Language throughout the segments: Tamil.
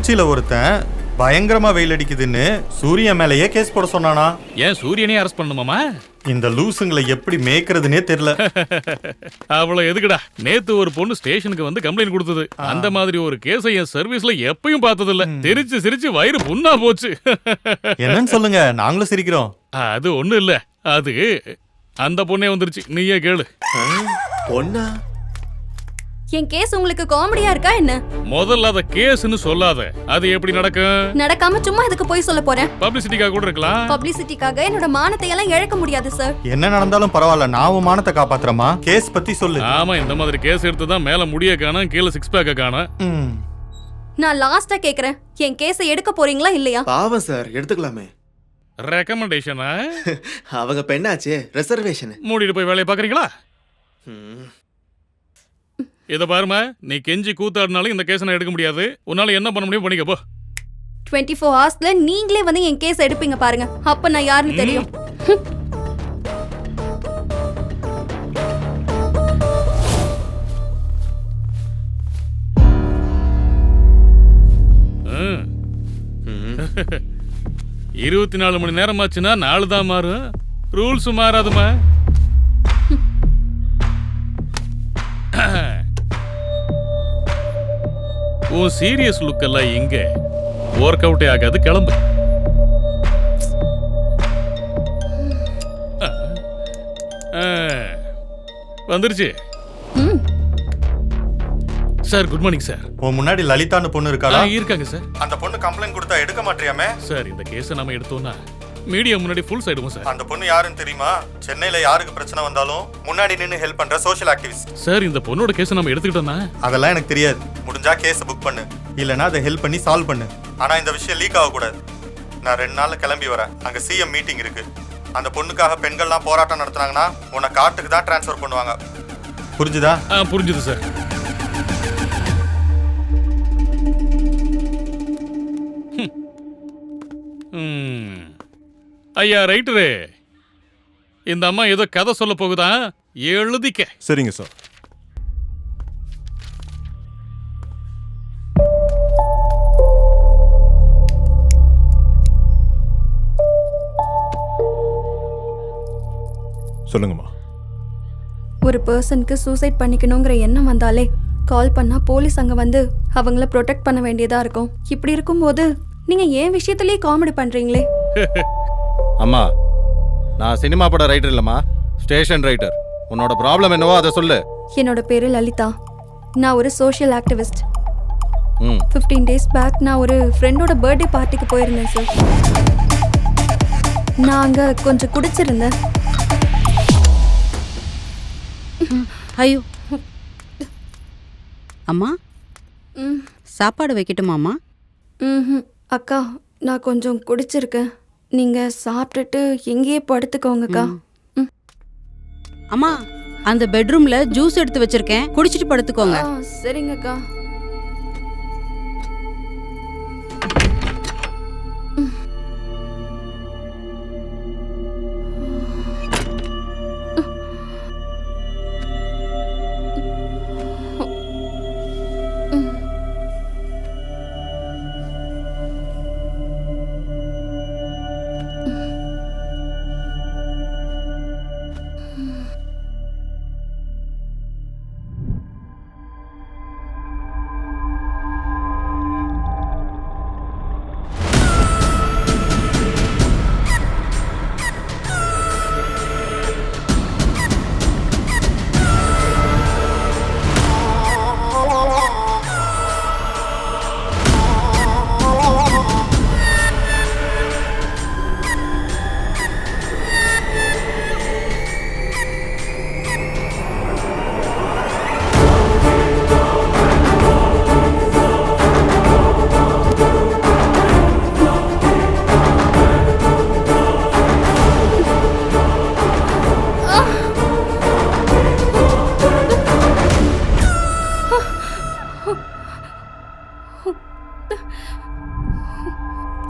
திருச்சியில ஒருத்தன் பயங்கரமா வெயில் அடிக்குதுன்னு சூரியன் மேலேயே கேஸ் போட சொன்னானா? ஏன் சூரியனே அரெஸ்ட் பண்ணுமாமா? இந்த லூசுங்களை எப்படி மேய்க்கிறதுனே தெரியல. அவ்வளவு எதுக்குடா? நேத்து ஒரு பொண்ணு ஸ்டேஷனுக்கு வந்து கம்ப்ளைண்ட் கொடுத்தது. அந்த மாதிரி ஒரு கேஸை என் சர்வீஸ்ல எப்பயும் பார்த்தது இல்ல. சிரிச்சு சிரிச்சு வயிறு புண்ணா போச்சு. என்னன்னு சொல்லுங்க, நாங்களும் சிரிக்கிறோம். அது ஒண்ணு இல்ல, அது அந்த பொண்ணே வந்துருச்சு. நீயே கேளு. பொண்ணா? என் கேஸ் உங்களுக்கு காமெடியா இருக்கா என்ன? முதல்ல அத கேஸ்னு சொல்லாத. அது எப்படி நடக்கும்? நடக்காம சும்மா இதுக்கு போய் சொல்ல போறேன். பப்ளிசிட்டிக்காக கூட இருக்கலாம். பப்ளிசிட்டிக்காக என்னோட மானத்தை எல்லாம் இழக்க முடியாது சார். என்ன நடந்தாலும் பரவாயில்ல, நான் உன் மானத்தை காப்பாத்துறமா. கேஸ் பத்தி சொல்லு. ஆமா, இந்த மாதிரி கேஸ் எடுத்து தான் மேல முடிய காணோம், கீழே சிக்ஸ் பேக்க காணோம். நான் லாஸ்டா கேக்குறேன், என் கேஸை எடுக்க போறீங்களா இல்லையா? பாவம் சார், எடுத்துக்கலாமே. ரெக்கமெண்டேஷனா? அவங்க பெண்ணாச்சே, ரிசர்வேஷன். மூடிட்டு போய் வேலையை பாக்குறீங்களா? இத பாருமா, நீ கெஞ்சி கூத்தாடினாலும் இந்த கேஸை நான் எடுக்க முடியாது. உன்னால என்ன பண்ண முடியும் பண்ணிக்க போ. 24 ஹவர்ஸ்ல நீங்களே வந்து என் கேஸ் எடுப்பீங்க பாருங்க, அப்ப நான் யாருன்னு தெரியும். ம். 24 மணி நேரம் ஆச்சுன்னா நாலு தான் மாறும், ரூல்ஸ் மாறாதுமா. உன் சீரியஸ் லுக் எல்லாம் எங்க? ஒர்க் அவுட்டே ஆகாது, கிளம்பு. வந்துருச்சு சார். Good morning sir. உன் முன்னாடி லலிதான்னு பொண்ணு இருக்காளா? இருக்காங்க சார். அந்த பொண்ணு கம்ப்ளைண்ட் கொடுத்தா எடுக்க மாட்டியாமே சார்? இந்த கேஸை நம்ம எடுத்தோம்னா மீடியா முன்னாடி ஃபுல் சைடுவோம் சார். அந்த பொண்ணு யாருன்னு தெரியுமா? சென்னையில யாருக்கு பிரச்சனை வந்தாலும் முன்னாடி நின்னு ஹெல்ப் பண்ற சோஷியல் ஆக்டிவிஸ்ட். சார், இந்த பொண்ணோட கேஸை நம்ம எடுத்துக்கிட்டோம்னா? அதெல்லாம் எனக்கு தெரியாது. முடிஞ்சா கேஸை புக் பண்ணு, இல்லனா அதை ஹெல்ப் பண்ணி சால்வ் பண்ணு. ஆனா இந்த விஷயம் லீக் ஆக கூடாது. நான் 2 நாள்ல கிளம்பி வரேன். அங்க சிஎம் மீட்டிங் இருக்கு. அந்த பொண்ணுக்காக பெண்கள்லாம் போராட்டம் நடத்துனாங்கன்னா உன்னை காட்டுக்கு தான் டிரான்ஸ்ஃபர் பண்ணுவாங்க. புரிஞ்சுதா? புரிஞ்சுது சார். ஐயா ரைட்டரு, இந்த அம்மா ஏதோ கதை சொல்ல போகுதா, எழுதிக்க. சரிங்க சார். சொல்லுங்கம்மா. ஒரு பர்சனுக்கு சூசைட் பண்ணிக்கணுங்கிற எண்ணம் வந்தாலே கால் பண்ணா போலீஸ் அங்க வந்து அவங்கள ப்ரொடெக்ட் பண்ண வேண்டியதா இருக்கும். இப்படி இருக்கும்போது நீங்க ஏன் விஷயத்திலேயே காமெடி பண்றீங்களே? அம்மா, நான் சினிமா பட ரைட்டர் இல்லம்மா, ஸ்டேஷன் ரைட்டர். உன்னோட ப்ராப்ளம் என்னவோ அதை சொல்லு. என்னோட பேரு லலிதா. நான் ஒரு சோஷியல் ஆக்டிவிஸ்ட். 15 டேஸ் பேக் நான் ஒரு ஃப்ரெண்டோட பர்த்டே பார்ட்டிக்கு போயிருந்தேன் சார். நான் அங்க கொஞ்சம் குடிச்சிருந்தேன். ஐயோ அம்மா, சாப்பாடு வைக்கட்டுமாம்மா? அக்கா, நான் கொஞ்சம் குடிச்சிருக்கேன். நீங்க சாப்பிட்டுட்டு எங்கேயே படுத்துக்கோங்கக்கா. அம்மா, அந்த பெட்ரூம்ல ஜூஸ் எடுத்து வச்சிருக்கேன், குடிச்சிட்டு படுத்துக்கோங்க. சரிங்கக்கா.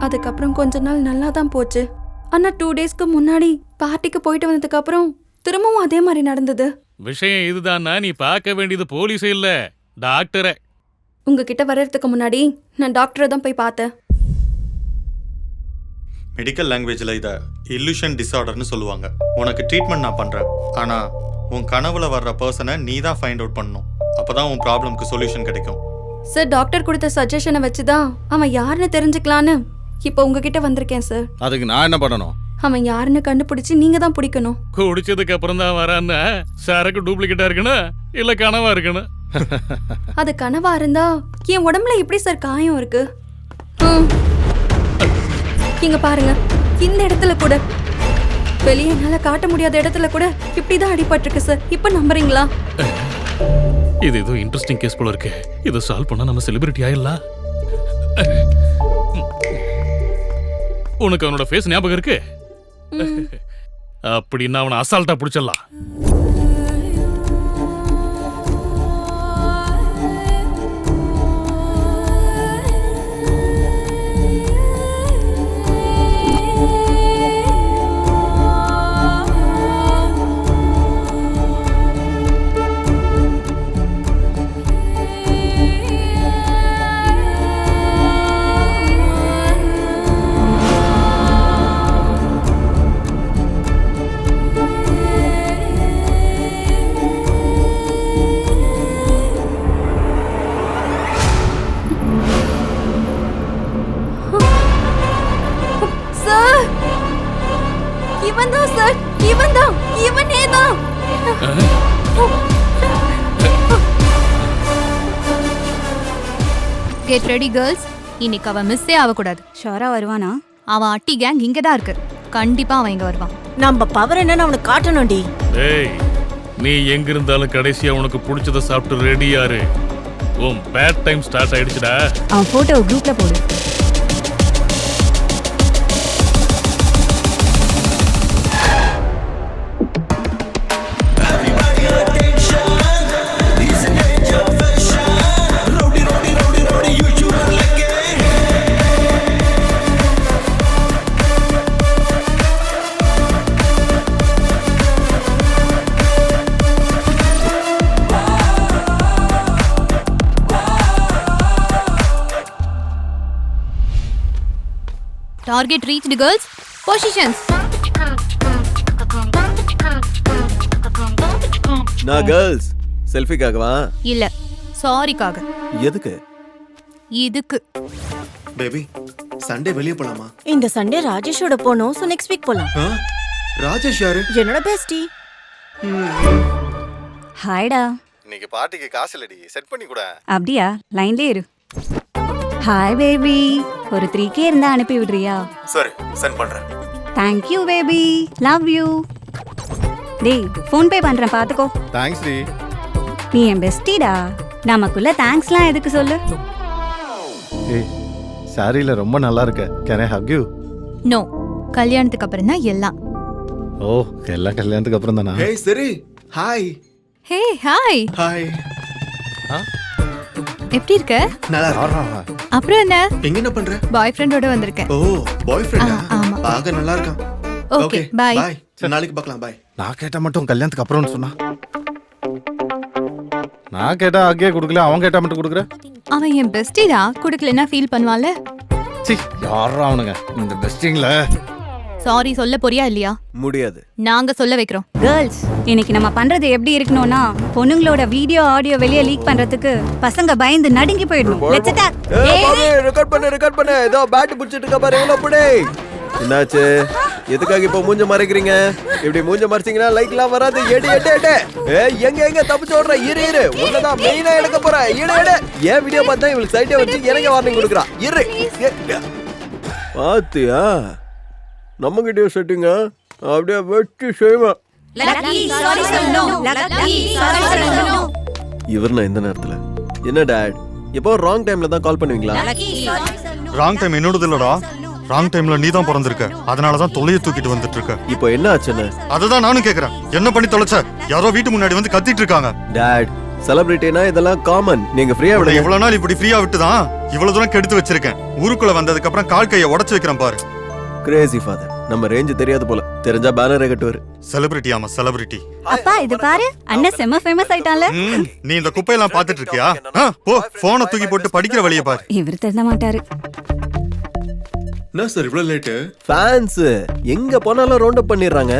அதுக்கப்புறம் கொஞ்ச நாள் நல்லா தான் போச்சு. ஆனா 2 டேஸ்க்கு முன்னாடி பார்ட்டிக்கு போயிட்டு வந்ததுக்கு அப்புறம் திரும்பவும் அதே மாதிரி நடந்தது. விஷயம் இதுதான்னா நீ பார்க்க வேண்டியது போலீஸ் இல்ல, டாக்டரை. உங்ககிட்ட வர்றதுக்கு முன்னாடி நான் டாக்டரை தான் போய் பார்த்தேன். மெடிக்கல் லாங்குவேஜில் இதை இல்லூஷன் டிஸார்டர்னு சொல்லுவாங்க. உனக்கு ட்ரீட்மெண்ட் நான் பண்ணுறேன், ஆனால் உன் கனவுல வர்ற பர்சனை நீ தான் ஃபைண்ட் அவுட் பண்ணணும். அப்போ தான் உன் ப்ராப்ளம்க்கு சொல்யூஷன் கிடைக்கும். சார், டாக்டர் கொடுத்த சஜஷனை வச்சு தான் அவன் யாருன்னு தெரிஞ்சுக்கலான்னு இப்போ உங்ககிட்ட வந்திருக்கேன் சார். அதுக்கு நான் என்ன பண்ணணும்? அவன் யாருன்னு கண்டுபிடிச்சு நீங்க தான் பிடிக்கணும். குடிச்சதுக்கு அப்புறம் தான் வரான்னா சரக்கு டூப்ளிகேட்டா இருக்கணும் இல்ல கனவா இருக்கணும். அது கனவா இருந்தா என் உடம்புல எப்படி சார் காயம் இருக்கு? இங்க பாருங்க, இந்த இடத்துல கூட, வெளியே என்னால காட்ட முடியாத இடத்துல கூட இப்படிதான் அடிபட்டிருக்கு சார். இப்ப நம்புறீங்களா? இது ஏதோ இன்ட்ரெஸ்டிங் கேஸ் போல இருக்கு. இதை சால்வ் பண்ணா நம்ம செலிபிரிட்டி ஆயிடலாம். உனக்கு அவனோட ஃபேஸ் ஞாபகம் இருக்கு? அப்படின்னா அவனை அசால்ட்டா பிடிச்சிடலாம். சார், இவன் தான் சார், இவன் தான், இவனே தான். கெட் ரெடி கேர்ள்ஸ், இன்னைக்கு அவன் மிஸ்ஸே ஆகக்கூடாது. ஷோரா வருவானா? அவன் அட்டி கேங் இங்க தான் இருக்கு. கண்டிப்பா அவன் இங்க வருவான். நம்ம பவர் என்னன்னு அவனுக்கு காட்டணும்டி. ஏய், நீ எங்க இருந்தாலும் கடைசியா உனக்கு பிடிச்சத சாப்பிட்டு ரெடியாரு. உன் பேட் டைம் ஸ்டார்ட் ஆயிடுச்சுடா. அவன் போட்டோ குரூப்ல போடு. Target reached girls. பொசிஷன்ஸ். நான் கேர்ள்ஸ் செல்ஃபிக்காகவா? இல்ல, சாரிக்காக. எதுக்கு? இதுக்கு. பேபி, சண்டே வெளியே போலாமா? இந்த சண்டே ராஜேஷோட போனோம். சோ நெக்ஸ்ட் வீக் போலாம். ராஜேஷ் யாரு? என்னோட பெஸ்டி. ஹாய்டா. இன்னைக்கு பார்ட்டிக்கு காசு இல்லடி, செட் பண்ணி கூட. அப்படியா? லைன்லயே இரு. ஹாய் பேபி, ஒரு 3K இருந்தா அனுப்பி விடுறியா? சரி, சென்ட் பண்றேன். Thank you baby, love you. டேய், ஃபோன் பே பண்றேன் பாத்துக்கோ. தேங்க்ஸ் டி. நீ என் பெஸ்டிடா. நமக்குள்ள தேங்க்ஸ்லாம் எதுக்கு சொல்லு? ஏய், சாரில ரொம்ப நல்லா இருக்க. Can I hug you? No, கல்யாணத்துக்கு அப்புறம் தான் எல்லாம். ஓ, எல்லாம் கல்யாணத்துக்கு அப்புறம் தானா? ஏய் சரி, ஹாய். Hey hi. ஹாய். எப்படி இருக்க? நல்லா இருக்கு. அப்புறம் என்ன? எங்க என்ன பண்ற? பாய் ஃப்ரெண்டோட வந்திருக்கேன். ஓ, பாய் ஃப்ரெண்டா? ஆமா. பாக்க நல்லா இருக்கான். Okay, bye. பை. நாளைக்கு பார்க்கலாம். பை. நான் கேட்டா மட்டும் கல்யாணத்துக்கு அப்புறம்னு சொன்னா. நான் கேட்டா அக்கே கொடுக்கல, அவன் கேட்டா மட்டும் கொடுக்குற. அவன் என் பெஸ்டிடா, குடுக்கலன்னா ஃபீல் பண்ணுவான்ல. சி, யாரா அவனுங்க இந்த பெஸ்டிங்ல? சாரி சொல்ல போறியா இல்லையா? முடியாது. நாங்க சொல்ல வைக்கிறோம். கேர்ள்ஸ், இன்னைக்கு நம்ம பண்றது எப்படி இருக்கணும்னா, பொண்ணுங்களோட வீடியோ ஆடியோ வெளிய லீக் பண்றதுக்கு பசங்க பயந்து நடுங்கி போயிடணும். Let's attack. ரெக்கார்ட் பண்ணு. ஏதோ பேட் புடிச்சிட்டு இருக்க பாரு. எவ்வளவு புடி. என்னாச்சு? எதுக்காக இப்ப மூஞ்ச மறைக்கிறீங்க? இப்படி மூஞ்ச மறைச்சீங்கன்னா லைக்லாம் வராது. எடு. ஏய், எங்க தப்பிச்சு ஓடுற? இரு. உன்னதான் மெயினா எடுக்க போற. எடு. ஏன் வீடியோ பார்த்தா இவளுக்கு சைட்டே வச்சு எனக்கு வார்னிங் கொடுக்குறா. இரு. பாத்தியா? நம்ம கிட்டே செட்டிங்க அப்படியே வெட்டி செய்வேன். இவர்னா எந்த நேரத்துல என்ன டாட் எப்போ ராங் டைம்ல தான் கால் பண்ணுவீங்களா? ராங் டைம் என்னோடது இல்லடா. ராங் டைம்ல நீ தான் பிறந்திருக்க. அதனாலதான் தொலைய தூக்கிட்டு வந்துட்டு இருக்க. இப்போ என்ன ஆச்சுன்னு அதுதான் நானும் கேக்குறேன். என்ன பண்ணி தொலைச்ச? யாரோ வீட்டு முன்னாடி வந்து கத்திட்டு இருக்காங்க. டாட், செலிபிரிட்டினா இதெல்லாம் காமன். நீங்க ஃப்ரீயா விடுங்க. இவ்வளவு நாள் இப்படி ஃப்ரீயா விட்டுதான் இவ்வளவு தூரம் கெடுத்து வச்சிருக்கேன். ஊருக்குள்ள வந்ததுக்கு அப்புறம் கால் கையை உடைச்சு வைக்கிறேன் பாரு. Crazy father. நம்ம ரேஞ்சு தெரியாது போல. தெரிஞ்சா பேனரே கட்டுவாரு. செலிபிரிட்டி ஆமா செலிபிரிட்டி. அப்பா இது பாரு அண்ணன் செம்ம ஃபேமஸ் ஆயிட்டான்ல. நீ இந்த குப்பையெல்லாம் பார்த்துட்டு இருக்கியா? போ போனை தூக்கி போட்டு படிக்கிற வழியை பாரு. இவர் திருந்த மாட்டாரு. என்ன சார் இவ்வளவு லேட்டு? ஃபேன்ஸ் எங்க போனாலும் ரவுண்ட் அப் பண்ணிடுறாங்க.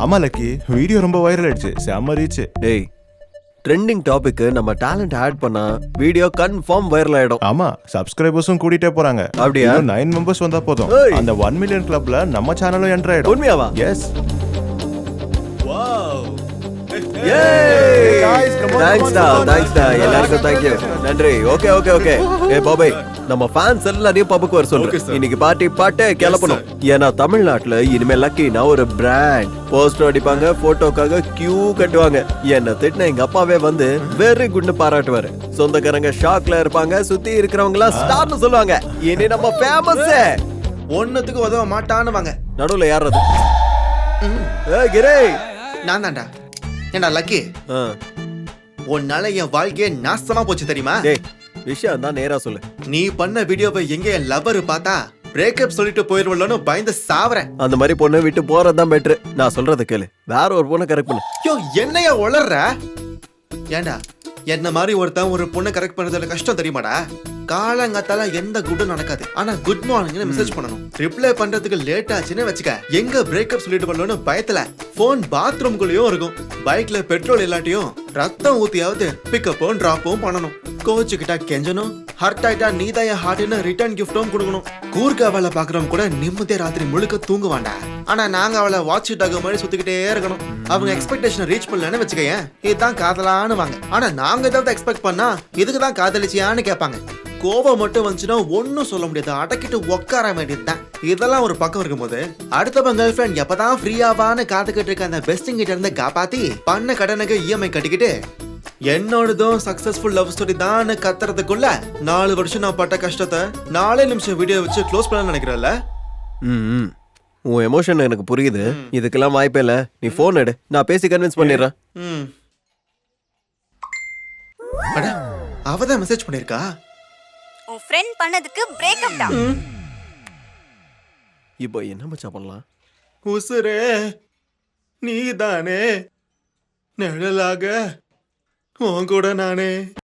ஆமா லக்கி, வீடியோ ரொம்ப வைரல் ஆயிடுச்சு, செம்ம ரீச். டேய், ட்ரெண்டிங் டாபிக் நம்ம டேலண்ட் ஆட் பண்ணா வீடியோ கன்ஃபார்ம் வைரல் ஆயிடும். ஆமா, சப்ஸ்கிரைபர்ஸும் கூட்டிட்டே போறாங்க. அப்படியா? 9 மெம்பர்ஸ் வந்தா போதும், ஏய். அந்த 1 மில்லியன் கிளப்ல நம்ம சேனலும் என்டர் ஆயிடும். உண்மையாவா? எஸ். தேங்க்ஸ்டா எல்லாருக்கும் தேங்க்யூ, நன்றி. Okay okay okay. ஏ பாபாய், நம்ம ஃபேன்ஸ் எல்லாரையும் பப்புக்கு வர சொல்றேன். இன்னைக்கு பாட்டு கிளப்பணும். ஏன்னா தமிழ்நாட்டுல இனிமே லக்கினா ஒரு பிராண்ட். போஸ்டர் அடிப்பாங்க, போட்டோக்காக கியூ கட்டுவாங்க. என்ன திட்டின எங்க அப்பாவே வந்து வெரி குட்னு பாராட்டுவாரு. சொந்தக்காரங்க ஷாக்ல இருப்பாங்க, சுத்தி இருக்கிறவங்க எல்லாம் ஸ்டார்னு சொல்லுவாங்க. இனி நம்ம ஃபேமஸ். ஒன்னத்துக்கு உதவ மாட்டான்னு வாங்க. நடுவுல யார் அது? கிரே, நான் தான்டா. ஏண்டா லக்கி, உன்னால என் வாழ்க்கையே நாசமா போச்சு தெரியுமா? டேய், விஷயம் தான் நேரா சொல்லு. நீ பண்ண வீடியோவை எங்க என் லவர் பார்த்தா பிரேக்கப் சொல்லிட்டு போயிருவலன்னு பயந்து சாவறேன். அந்த மாதிரி பொண்ணை விட்டு போறதுதான் பெட்ரு. நான் சொல்றத கேளு, வேற ஒரு பொண்ணை கரெக்ட் பண்ணு. யோ என்னையா உளர்ற? ஏண்டா என்ன மாதிரி ஒருத்தன் ஒரு பொண்ணை கரெக்ட் பண்றதுல கஷ்டம் தெரியுமாடா? காலங்காத்தால எந்த குட்டும் நடக்காது. ஆனா குட் மார்னிங்னு மெசேஜ் பண்ணணும். ரிப்ளை பண்றதுக்கு லேட் ஆச்சுன்னு வச்சுக்க, எங்க பிரேக்கப் சொல்லிட்டு வரலன்னு பயத்துல போன் பாத்ரூம்குள்ளேயும் இருக்கும். பைக்ல பெட்ரோல் இல்லாட்டியும் ரத்தம் ஊத்தியாவது பிக்கப்பும் டிராப்பும் பண்ணணும். கோச்சுக்கிட்டா கெஞ்சணும், ஹர்ட் ஆயிட்டா நீதான் என் ஹார்ட்னு ரிட்டர்ன் கிஃப்டும் கொடுக்கணும். கூர்க்க வேலை பாக்குறவங்க கூட நிம்மதியா ராத்திரி முழுக்க தூங்குவாண்டா. ஆனா நாங்க அவளை வாட்ச் டாக் மாதிரி சுத்திக்கிட்டே இருக்கணும். அவங்க எக்ஸ்பெக்டேஷன் ரீச் பண்ணலன்னு வச்சுக்கேன், இதுதான் காதலான்னு வாங்க. ஆனா நாங்க ஏதாவது எக்ஸ்பெக்ட் பண்ணா இதுக்குதான் காதலிச்சியான்னு கேட்பாங்க. கோபம் மட்டும் வந்துச்சுன்னா ஒன்னும் சொல்ல முடியாது, அடக்கிட்டு உட்கார வேண்டியதுதான். இதெல்லாம் ஒரு பக்கம் இருக்கும்போது அடுத்தவங்க கேர்ள் ஃபிரெண்ட் எப்பதான் ஃப்ரீயாவான்னு காத்துக்கிட்டு இருக்க அந்த பெஸ்டிங் கிட்ட இருந்து காப்பாத்தி பண்ண கடனுக்கு இஎம்ஐ கட்டிக்கிட்டு என்னோடதும் சக்சஸ்ஃபுல் லவ் ஸ்டோரி தான் கத்துறதுக்குள்ள 4 வருஷம் நான் பட்ட கஷ்டத்தை 4 நிமிஷம் வீடியோ வச்சு க்ளோஸ் பண்ண நினைக்கிறேன்ல. உன் எமோஷன் எனக்கு புரியுது. இதுக்கெல்லாம் வாய்ப்பே இல்ல. நீ போன் எடு, நான் பேசி கன்வின்ஸ் பண்ணிடுறேன். அட, அவதான் மெசேஜ் பண்ணிருக்கா. உன் ஃப்ரெண்ட் பண்ணதுக்கு பிரேக்கப் தான். இப்போ என்ன மச்சான் பண்ணலாம்? உசுரே நீதானே, நிழலாக உன் கூட நானே.